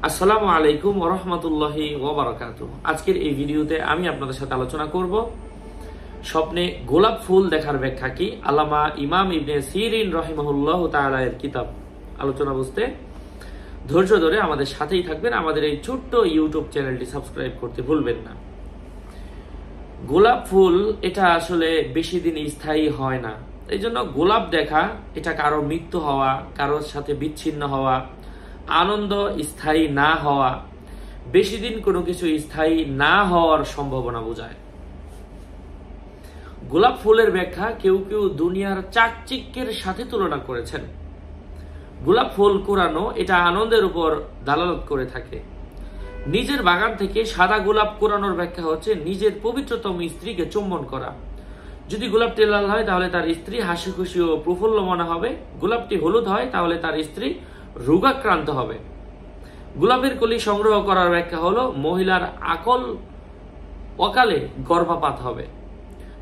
আসসালামু আলাইকুম ওয়া রাহমাতুল্লাহি ওয়া বারাকাতুহু। আজকের এই ভিডিওতে আমি আপনাদের সাথে আলোচনা করব স্বপ্নে গোলাপ ফুল দেখার ব্যাখ্যা কি। আল্লামা ইমাম ইবনে সিরিন রাহিমাহুল্লাহ তাআলা এর কিতাব আলোচনা বুঝতে ধৈর্য ধরে আমাদের সাথেই থাকবেন। আমাদের এই ছোট্ট ইউটিউব চ্যানেলটি সাবস্ক্রাইব করতে ভুলবেন না। গোলাপ ফুল এটা আসলে বেশি দিন স্থায়ী হয় না, এই জন্য গোলাপ দেখা এটা কারো মৃত্যু হওয়া, কারোর সাথে বিচ্ছিন্ন হওয়া, আনন্দ স্থায়ী না হওয়া, বেশি দিন কোনো কিছু স্থায়ী না হওয়ার সম্ভাবনা বোঝায়। গোলাপ ফুলের ব্যাখ্যা কেউ কেউ দুনিয়ার চাকচিক্যের সাথে তুলনা করেছেন। গোলাপ ফুল কুড়ানো এটা আনন্দের উপর দালালত করে থাকে। নিজের বাগান থেকে সাদা গোলাপ কুড়ানোর ব্যাখ্যা হচ্ছে নিজের পবিত্রতম স্ত্রীকে চুম্বন করা। যদি গোলাপটি লাল হয় তাহলে তার স্ত্রী হাসি খুশি ও প্রফুল্ল মনে হবে। গোলাপটি হলুদ হয় তাহলে তার স্ত্রী রোগাক্রান্ত হবে। গোলাপের কলি সংগ্রহ করার ব্যাখ্যা হলো মহিলার অকালে গর্ভপাত হবে।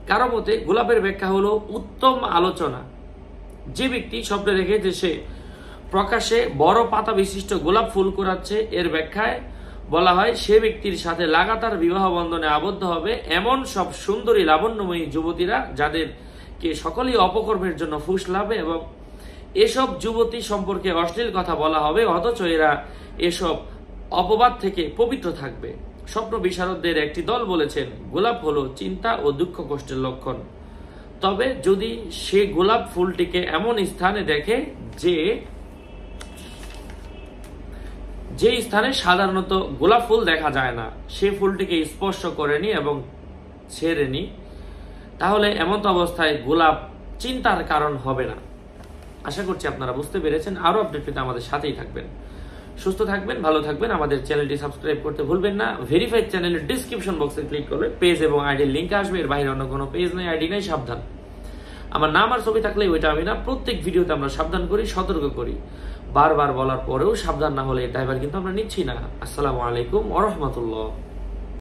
কারো মতে গোলাপের ব্যাখ্যা হলো উত্তম আলোচনা। যে ব্যক্তি স্বপ্নে দেখে যে সে প্রকাশে বড় পাতা বিশিষ্ট গোলাপ ফুল কুড়াচ্ছে, এর ব্যাখ্যায় বলা হয় সে ব্যক্তির সাথে লাগাতার বিবাহ বন্ধনে আবদ্ধ হবে এমন সব সুন্দরী লাবণ্যময়ী যুবতীরা যাদেরকে সকলেই অপকর্মের জন্য ফুসলাবে, এবং এসব যুবতী সম্পর্কে অশ্লীল কথা বলা হবে, অথচ এরা এসব অপবাদ থেকে পবিত্র থাকবে। স্বপ্ন বিশারদদের একটি দল বলেছেন গোলাপ হলো চিন্তা ও দুঃখ কষ্টের লক্ষণ। তবে যদি সে গোলাপ ফুলটিকে এমন স্থানে দেখে যে স্থানে সাধারণত গোলাপ ফুল দেখা যায় না, সে ফুলটিকে স্পর্শ করেনি এবং ছেড়েনি, তাহলে এমন অবস্থায় গোলাপ চিন্তার কারণ হবে না। আশা করছি আপনারা বুঝতে পেরেছেন। আরো আপডেট পেতে আমাদের সাথেই থাকবেন। সুস্থ থাকবেন, ভালো থাকবেন। আমাদের চ্যানেলটি সাবস্ক্রাইব করতে ভুলবেন না। ভেরিফাইড চ্যানেলের ডিসক্রিপশন বক্সে ক্লিক করলে পেজ এবং আইডির লিঙ্ক আসবে। এর বাইরে অন্য কোনো পেজ নেই, আইডি নেই, সাবধান। আমার নাম আর ছবি থাকলে ওইটা আমি না। প্রত্যেক ভিডিওতে আমরা সাবধান করি, সতর্ক করি। বারবার বলার পরেও সাবধান না হলে দায়ভার কিন্তু আমরা নিচ্ছি না। আসসালামু আলাইকুম ওয়া রাহমাতুল্লাহ।